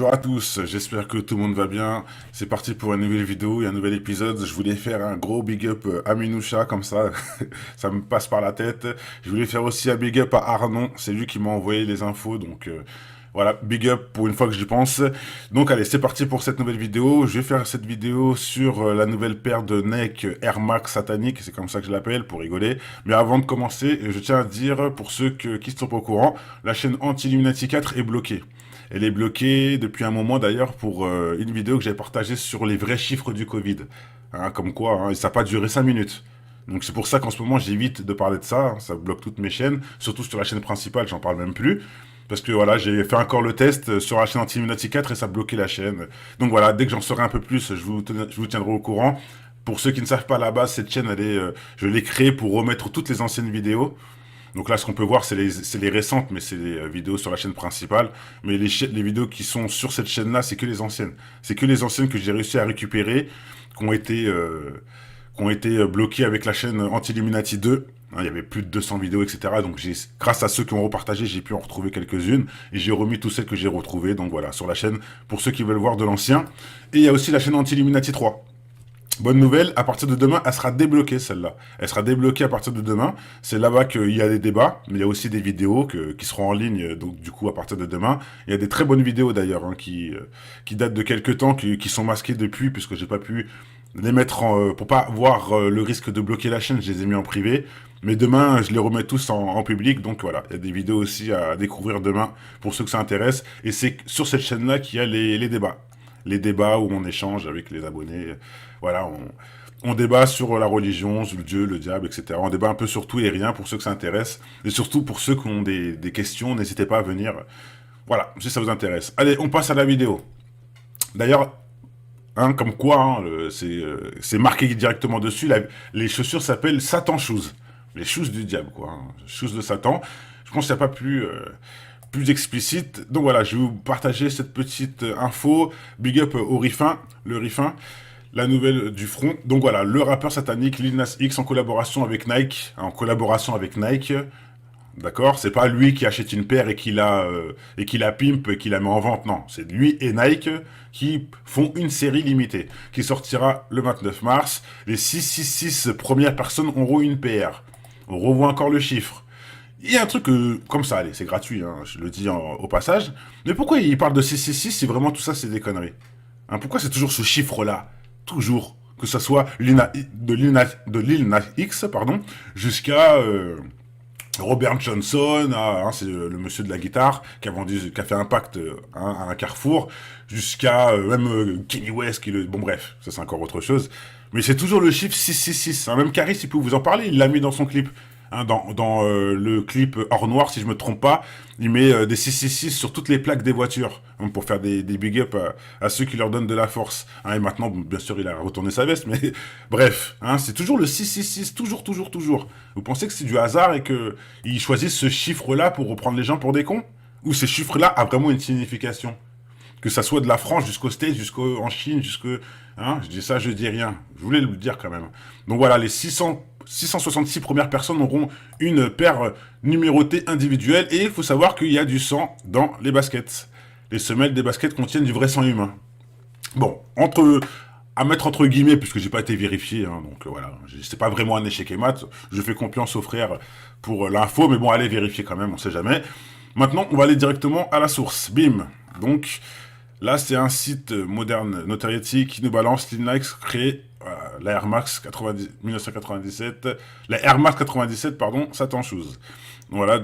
Bonjour à tous, j'espère que tout le monde va bien. C'est parti pour une nouvelle vidéo et un nouvel épisode. Je voulais faire un gros big up à Minoucha, comme ça, ça me passe par la tête. Je voulais faire aussi un big up à Arnon, c'est lui qui m'a envoyé les infos, donc voilà, big up pour une fois que j'y pense. Donc allez, c'est parti pour cette nouvelle vidéo. Je vais faire cette vidéo sur la nouvelle paire de Nike Air Max satanique, c'est comme ça que je l'appelle, pour rigoler. Mais avant de commencer, je tiens à dire, pour ceux qui ne sont pas au courant, la chaîne Anti-Illuminati 4 est bloquée. Elle est bloquée depuis un moment d'ailleurs pour une vidéo que j'ai partagée sur les vrais chiffres du Covid. Hein, comme quoi, hein, et ça n'a pas duré 5 minutes. Donc c'est pour ça qu'en ce moment j'évite de parler de ça, hein, ça bloque toutes mes chaînes, surtout sur la chaîne principale, j'en parle même plus. Parce que voilà, j'ai fait encore le test sur la chaîne Anti-Illuminati 4 et ça bloquait la chaîne. Donc voilà, dès que j'en saurai un peu plus, je vous tiendrai au courant. Pour ceux qui ne savent pas, à la base, cette chaîne, je l'ai créée pour remettre toutes les anciennes vidéos. Donc là, ce qu'on peut voir, c'est les récentes, mais c'est les vidéos sur la chaîne principale. Mais les vidéos qui sont sur cette chaîne-là, c'est que les anciennes. C'est que les anciennes que j'ai réussi à récupérer, qui ont été bloquées avec la chaîne Anti-Illuminati 2. Hein, il y avait plus de 200 vidéos, etc. Donc grâce à ceux qui ont repartagé, j'ai pu en retrouver quelques-unes. Et j'ai remis toutes celles que j'ai retrouvées. Donc voilà, sur la chaîne, pour ceux qui veulent voir de l'ancien. Et il y a aussi la chaîne Anti-Illuminati 3. Bonne nouvelle, à partir de demain, elle sera débloquée celle-là. Elle sera débloquée à partir de demain. C'est là-bas qu'il y a des débats, mais il y a aussi des vidéos qui seront en ligne, donc du coup à partir de demain. Il y a des très bonnes vidéos d'ailleurs, hein, qui datent de quelques temps, qui sont masquées depuis, puisque j'ai pas pu les mettre pour pas avoir le risque de bloquer la chaîne, je les ai mis en privé. Mais demain, je les remets tous en public, donc voilà. Il y a des vidéos aussi à découvrir demain, pour ceux que ça intéresse. Et c'est sur cette chaîne-là qu'il y a les débats. Les débats où on échange avec les abonnés. Voilà, on débat sur la religion, sur le Dieu, le diable, etc. On débat un peu sur tout et rien pour ceux que ça intéresse. Et surtout pour ceux qui ont des questions, n'hésitez pas à venir. Voilà, si ça vous intéresse. Allez, on passe à la vidéo. D'ailleurs, hein, comme quoi, hein, c'est marqué directement dessus, les chaussures s'appellent Satan Shoes. Les shoes du diable, quoi. Hein. Shoes de Satan. Je pense qu'il n'y a pas plus explicite. Donc voilà, je vais vous partager cette petite info. Big up au Riffin, le Riffin, la nouvelle du front. Donc voilà, le rappeur satanique Lil Nas X en collaboration avec Nike. En collaboration avec Nike. D'accord. C'est pas lui qui achète une paire et qui la pimpe et qui la met en vente. Non, c'est lui et Nike qui font une série limitée qui sortira le 29 mars. Les 666 premières personnes auront une paire. On revoit encore le chiffre. Il y a un truc comme ça, allez, c'est gratuit, hein, je le dis au passage. Mais pourquoi il parle de 666 si vraiment tout ça c'est des conneries? Hein, pourquoi c'est toujours ce chiffre-là? Toujours. Que ça soit de Lil Nas X, pardon, jusqu'à Robert Johnson, c'est le monsieur de la guitare qui a fait un pacte à un carrefour, jusqu'à même Kanye West, bon bref, ça c'est encore autre chose. Mais c'est toujours le chiffre 666. Hein, même Caris, il peut vous en parler, il l'a mis dans son clip. Hein, dans le clip Hors Noir, si je me trompe pas, il met des 666 sur toutes les plaques des voitures, hein, pour faire des big up à ceux qui leur donnent de la force. Hein, et maintenant, bien sûr, il a retourné sa veste, mais bref, hein, c'est toujours le 666, toujours, toujours, toujours. Vous pensez que c'est du hasard et qu'ils choisissent ce chiffre-là pour reprendre les gens pour des cons? Ou ce chiffre-là a vraiment une signification? Que ça soit de la France jusqu'au States, jusqu'en Chine, hein, je dis ça, je dis rien. Je voulais le dire quand même. Donc voilà, les 666 premières personnes auront une paire numérotée individuelle. Et il faut savoir qu'il y a du sang dans les baskets. Les semelles des baskets contiennent du vrai sang humain. Bon, à mettre entre guillemets, puisque j'ai pas été vérifié, hein, donc voilà, c'est pas vraiment un échec et mat. Je fais confiance aux frères pour l'info, mais bon, allez vérifier quand même, on sait jamais. Maintenant, on va aller directement à la source. Bim. Donc, là, c'est un site moderne Notoriety qui nous balance l'Inlikes créé la Air Max 1997, la Air Max 97, pardon, Satan Shoes. Voilà,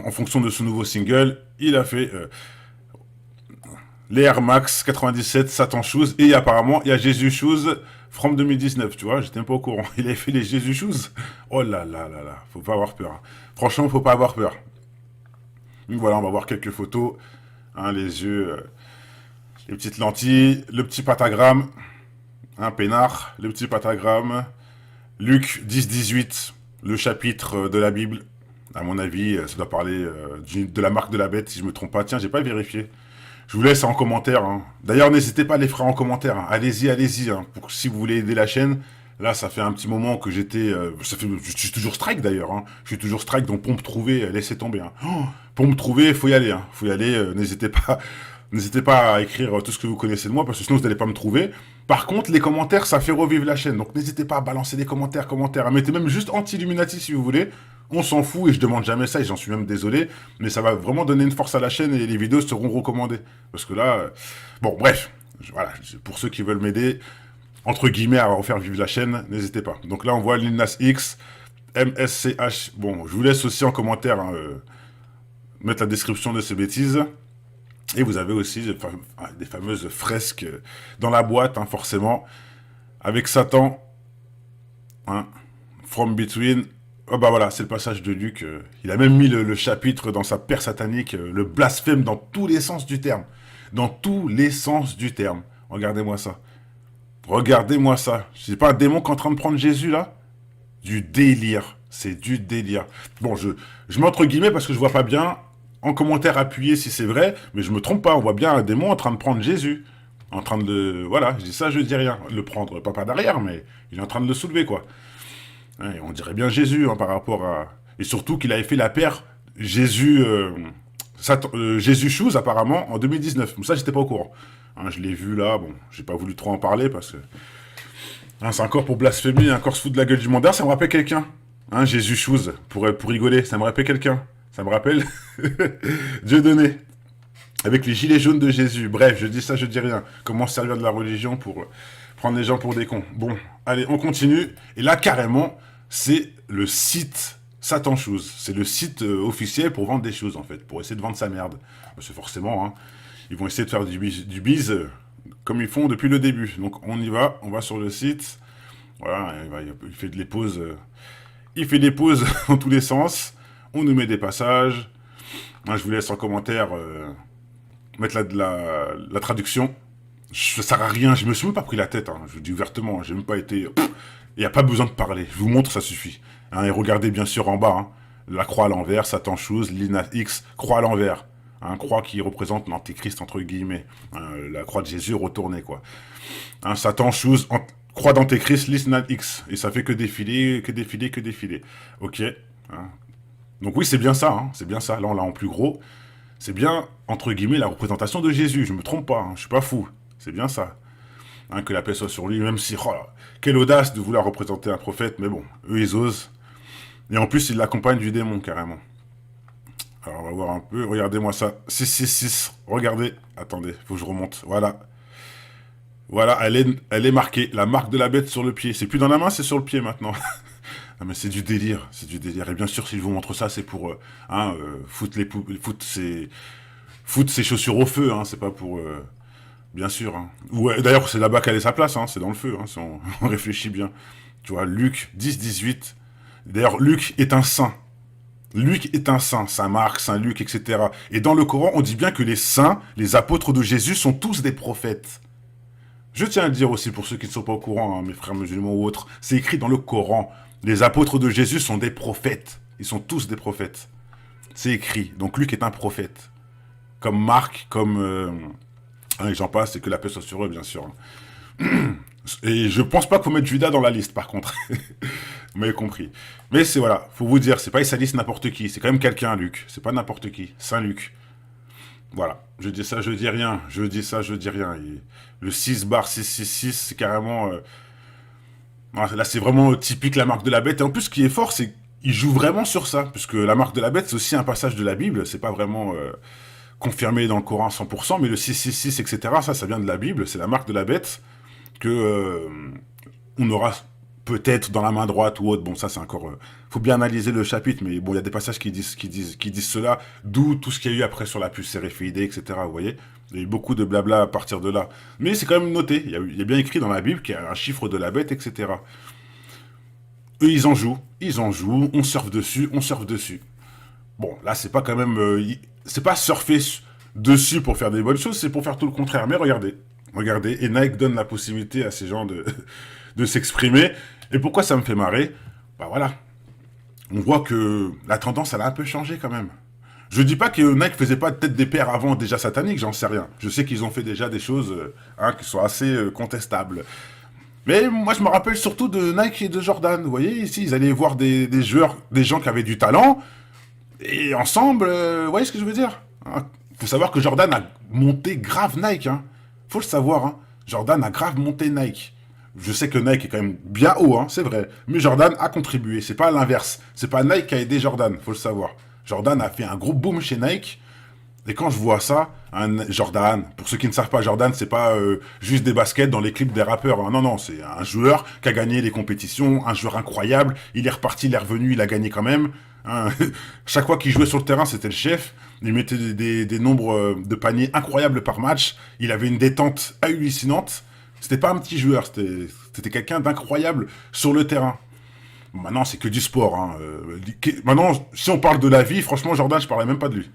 en fonction de ce nouveau single, il a fait les Air Max 97 Satan Shoes et apparemment il y a Jésus Shoes from 2019, tu vois, j'étais même pas au courant. Il avait fait les Jésus Shoes. Oh là là là là, faut pas avoir peur. Franchement, faut pas avoir peur. Donc voilà, on va voir quelques photos. Hein, les yeux, les petites lentilles, le petit pentagramme, un peinard, le petit pentagramme, Luc 10-18, le chapitre de la Bible. À mon avis, ça doit parler de la marque de la bête, si je me trompe pas. Tiens, j'ai pas vérifié. Je vous laisse en commentaire. Hein. D'ailleurs, n'hésitez pas à les faire en commentaire. Hein. Allez-y, allez-y. Hein, si vous voulez aider la chaîne. Là, ça fait un petit moment que je suis toujours strike d'ailleurs. Hein. Je suis toujours strike, donc pour me trouver, laissez tomber. Hein. Oh, pour me trouver, faut y aller. Hein. Faut y aller. N'hésitez pas. N'hésitez pas à écrire tout ce que vous connaissez de moi, parce que sinon vous n'allez pas me trouver. Par contre, les commentaires, ça fait revivre la chaîne. Donc n'hésitez pas à balancer des commentaires. Mettez même juste anti-Illuminati si vous voulez. On s'en fout et je demande jamais ça et j'en suis même désolé. Mais ça va vraiment donner une force à la chaîne et les vidéos seront recommandées. Parce que là, bon, bref. Voilà, pour ceux qui veulent m'aider, entre guillemets, à refaire vivre la chaîne, n'hésitez pas. Donc là, on voit Lil Nas X, MSCH. Bon, je vous laisse aussi en commentaire mettre la description de ces bêtises. Et vous avez aussi des fameuses fresques dans la boîte, hein, forcément, avec Satan, hein, From Between. Oh bah voilà, c'est le passage de Luc. Il a même mis le chapitre dans sa paire satanique, le blasphème dans tous les sens du terme. Dans tous les sens du terme. Regardez-moi ça. Regardez-moi ça. C'est pas un démon qui est en train de prendre Jésus, là? Du délire. C'est du délire. Bon, je mets entre guillemets parce que je vois pas bien. En commentaire, appuyez si c'est vrai. Mais je me trompe pas. On voit bien un démon en train de prendre Jésus. En train de le... Voilà, je dis ça, je dis rien. Le prendre, pas derrière, mais il est en train de le soulever, quoi. Ouais, on dirait bien Jésus, hein, par rapport à... Et surtout qu'il avait fait la paire Jésus... Jésus Shoes, apparemment, en 2019. Mais ça, j'étais pas au courant. Hein, je l'ai vu là, bon, j'ai pas voulu trop en parler parce que... Hein, c'est encore pour blasphémer, encore se foutre de la gueule du monde. Ça me rappelle quelqu'un. Hein, Jésus Shoes, pour rigoler, ça me rappelle quelqu'un. Ça me rappelle Dieudonné. Avec les gilets jaunes de Jésus. Bref, je dis ça, je dis rien. Comment se servir de la religion pour prendre les gens pour des cons. Bon, allez, on continue. Et là, carrément, c'est le site Satan Shoes. C'est le site officiel pour vendre des choses, en fait. Pour essayer de vendre sa merde. Parce que forcément, hein, ils vont essayer de faire du bise comme ils font depuis le début. Donc, on y va. On va sur le site. Voilà, il fait des pauses. Il fait des pauses dans tous les sens. On nous met des passages. Moi, je vous laisse en commentaire mettre la traduction. Ça sert à rien. Je me suis même pas pris la tête. Hein. Je vous dis ouvertement. J'ai même pas été... Il n'y a pas besoin de parler. Je vous montre, ça suffit. Hein, et regardez bien sûr en bas. Hein, la croix à l'envers, Satan Shoes, Lil Nas X, croix à l'envers. Hein, croix qui représente l'antéchrist, entre guillemets. Hein, la croix de Jésus retournée, quoi. Hein, Satan Shoes, croix d'antéchrist, Lil Nas X. Et ça fait que défiler, que défiler, que défiler. Ok. Hein. Donc oui, c'est bien ça. Hein, c'est bien ça. Là, on l'a en plus gros. C'est bien, entre guillemets, la représentation de Jésus. Je me trompe pas. Hein, je suis pas fou. C'est bien ça. Hein, que la paix soit sur lui, même si... Oh là, quelle audace de vouloir représenter un prophète. Mais bon, eux, ils osent. Et en plus, ils l'accompagnent du démon, carrément. Alors, on va voir un peu. Regardez-moi ça. 666. Regardez. Attendez, faut que je remonte. Voilà. Voilà, elle est marquée. La marque de la bête sur le pied. C'est plus dans la main, c'est sur le pied maintenant. Non, mais c'est du délire. C'est du délire. Et bien sûr, si je vous montre ça, c'est pour foutre ses chaussures au feu. Hein, c'est pas pour... bien sûr. Hein. Ouais, d'ailleurs, c'est là-bas qu'elle est sa place. Hein, c'est dans le feu, hein, si on réfléchit bien. Tu vois, Luc 10-18. D'ailleurs, Luc est un saint. Luc est un saint. Saint Marc, Saint Luc, etc. Et dans le Coran, on dit bien que les saints, les apôtres de Jésus, sont tous des prophètes. Je tiens à le dire aussi pour ceux qui ne sont pas au courant, hein, mes frères musulmans ou autres. C'est écrit dans le Coran. Les apôtres de Jésus sont des prophètes. Ils sont tous des prophètes. C'est écrit. Donc Luc est un prophète. Comme Marc, comme... et j'en passe, et que la paix soit sur eux, bien sûr. Et je pense pas qu'on mette Judas dans la liste, par contre. Vous m'avez compris. Mais c'est, voilà, faut vous dire, c'est pas sa liste n'importe qui. C'est quand même quelqu'un, Luc. C'est pas n'importe qui. Saint Luc. Voilà. Je dis ça, je dis rien. Je dis ça, je dis rien. Et le 6/666, c'est carrément... là, c'est vraiment typique la marque de la bête. Et en plus, ce qui est fort, c'est qu'il joue vraiment sur ça. Puisque la marque de la bête, c'est aussi un passage de la Bible. C'est pas vraiment... confirmé dans le Coran à 100%, mais le 666, etc., ça vient de la Bible, c'est la marque de la bête, que on aura peut-être dans la main droite ou autre. Bon, ça c'est encore... faut bien analyser le chapitre, mais bon, il y a des passages qui disent cela, d'où tout ce qu'il y a eu après sur la puce RFID, etc., vous voyez. Il y a eu beaucoup de blabla à partir de là. Mais c'est quand même noté, il y a bien écrit dans la Bible qu'il y a un chiffre de la bête, etc. Eux, ils en jouent, on surfe dessus, Bon, là, c'est pas quand même... c'est pas surfer dessus pour faire des bonnes choses, c'est pour faire tout le contraire. Mais regardez. Et Nike donne la possibilité à ces gens de s'exprimer. Et pourquoi ça me fait marrer? Bah voilà. On voit que la tendance, elle a un peu changé quand même. Je dis pas que Nike faisait pas peut-être des paires avant déjà sataniques, j'en sais rien. Je sais qu'ils ont fait déjà des choses qui sont assez contestables. Mais moi, je me rappelle surtout de Nike et de Jordan. Vous voyez, ici, ils allaient voir des joueurs, des gens qui avaient du talent... Et ensemble, vous voyez ce que je veux dire? Faut savoir que Jordan a monté grave Nike, hein. Faut le savoir, hein. Jordan a grave monté Nike. Je sais que Nike est quand même bien haut, hein, c'est vrai. Mais Jordan a contribué. C'est pas l'inverse. C'est pas Nike qui a aidé Jordan, faut le savoir. Jordan a fait un gros boom chez Nike. Et quand je vois ça, un Jordan, pour ceux qui ne savent pas, Jordan, c'est pas juste des baskets dans les clips des rappeurs. Hein. Non, non, c'est un joueur qui a gagné les compétitions, un joueur incroyable. Il est reparti, il est revenu, il a gagné quand même. Hein. Chaque fois qu'il jouait sur le terrain, c'était le chef. Il mettait des nombres de paniers incroyables par match. Il avait une détente hallucinante. C'était pas un petit joueur, c'était quelqu'un d'incroyable sur le terrain. Maintenant, c'est que du sport. Hein. Maintenant, si on parle de la vie, franchement, Jordan, je parlais même pas de lui.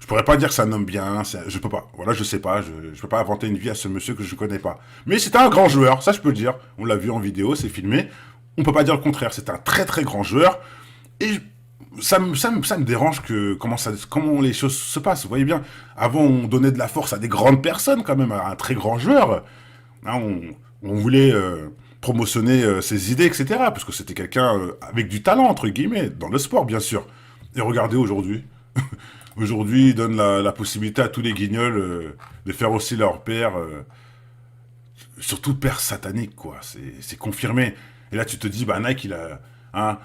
Je pourrais pas dire que c'est un homme bien, je peux pas. Voilà, je sais pas, je peux pas inventer une vie à ce monsieur que je connais pas. Mais c'était un grand joueur, ça je peux le dire. On l'a vu en vidéo, c'est filmé. On peut pas dire le contraire, c'est un très très grand joueur. Et ça me dérange que comment les choses se passent. Vous voyez bien, avant on donnait de la force à des grandes personnes quand même, à un très grand joueur. Hein, on voulait promotionner ses idées, etc. Parce que c'était quelqu'un avec du talent, entre guillemets, dans le sport, bien sûr. Et regardez aujourd'hui. Aujourd'hui, il donne la possibilité à tous les guignols de faire aussi leur père. Surtout père satanique, quoi. C'est confirmé. Et là, tu te dis, bah Nike, il a... Hein,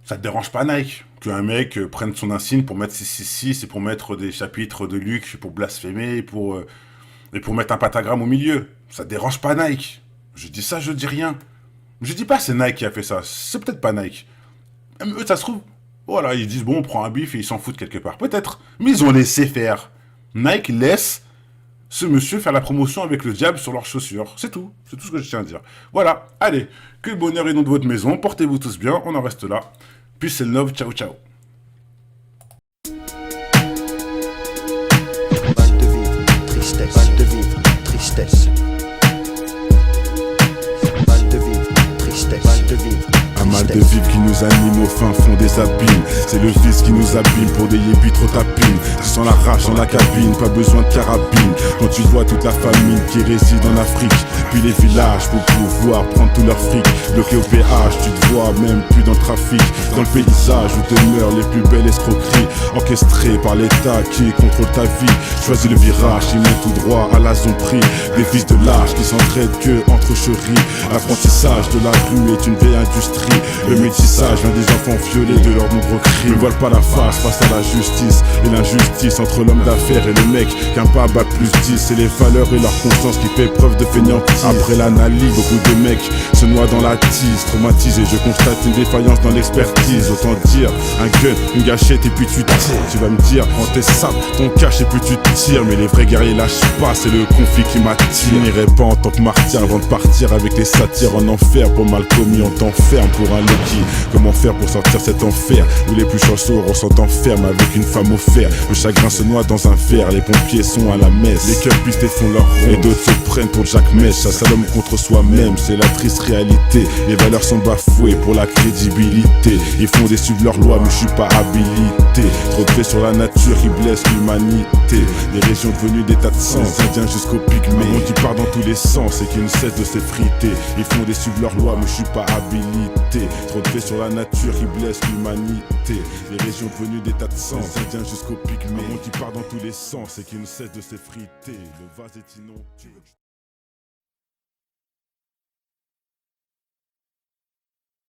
ça te dérange pas, Nike, qu'un mec prenne son insigne pour mettre 666 et pour mettre des chapitres de Luc pour blasphémer et pour mettre un pentagramme au milieu. Ça te dérange pas, Nike. Je dis ça, je dis rien. Je dis pas c'est Nike qui a fait ça. C'est peut-être pas Nike. Même eux, ça se trouve, voilà, ils disent bon, on prend un bif et ils s'en foutent quelque part. Peut-être. Mais ils ont laissé faire. Nike laisse ce monsieur faire la promotion avec le diable sur leurs chaussures. C'est tout. C'est tout ce que je tiens à dire. Voilà. Allez. Que le bonheur inonde votre maison. Portez-vous tous bien. On en reste là. Peace and love. Ciao, ciao. Mal de vivre, tristesse. Mal de vivre, tristesse. Mal de vivre, tristesse. Mal de vivre. Un mal de vivre qui nous anime au fin fond des abîmes. C'est le vice qui nous abîme pour des yébis trop tapines. Tu sens la rage dans la cabine, pas besoin de carabine. Quand tu vois toute la famine qui réside en Afrique, puis les villages pour pouvoir prendre tout leur fric. Bloqué au péage, tu te vois même plus dans le trafic. Dans le paysage où demeurent les plus belles escroqueries, orchestrées par l'État qui contrôle ta vie. Choisis le virage, il mène tout droit à la zone prix. Des fils de l'âge qui s'entraident que entre chéris. L'apprentissage de la rue est une vieille industrie. Le métissage vient des enfants violés de leurs nombreux crimes. Ne voilent pas la face face à la justice et l'injustice entre l'homme d'affaires et le mec qu'un pas bat plus 10. C'est les valeurs et leur conscience qui fait preuve de fainéantise. Après l'analyse, beaucoup de mecs se noient dans la tise. Traumatisé, je constate une défaillance dans l'expertise. Autant dire un gun, une gâchette et puis tu tires. Tu vas me dire, prends tes sables, ton cache et puis tu tires. Mais les vrais guerriers lâchent pas, c'est le conflit qui m'attire. Je n'irai pas en tant que martyr avant de partir avec les satires en enfer. Pour mal commis, on t'enferme pour un Loki. Comment faire pour sortir cet enfer où les plus chanceux ressentent enferme avec une femme au fer. Le chagrin se noie dans un verre, les pompiers sont à la messe. Les cœurs pistés font leur ronde et d'autres se prennent pour Jack Mèche. Ça s'allume contre soi-même, c'est la triste réalité. Les valeurs sont bafouées pour la crédibilité. Ils font des suivre leurs lois mais je suis pas habilité. Trop de faits sur la nature qui blesse l'humanité. Les régions devenues des tas de sens, indiens jusqu'au pygmée. Un monde qui part dans tous les sens et qui ne cesse de s'effriter. Ils font des suivre leurs lois mais je suis pas habilité. Trop de faits sur la nature qui blesse l'humanité. Les régions devenues des tas de sens, indiens jusqu'au pygmée. Un monde qui part dans tous les sens et qui ne cesse de s'effriter. Le vase est inondé.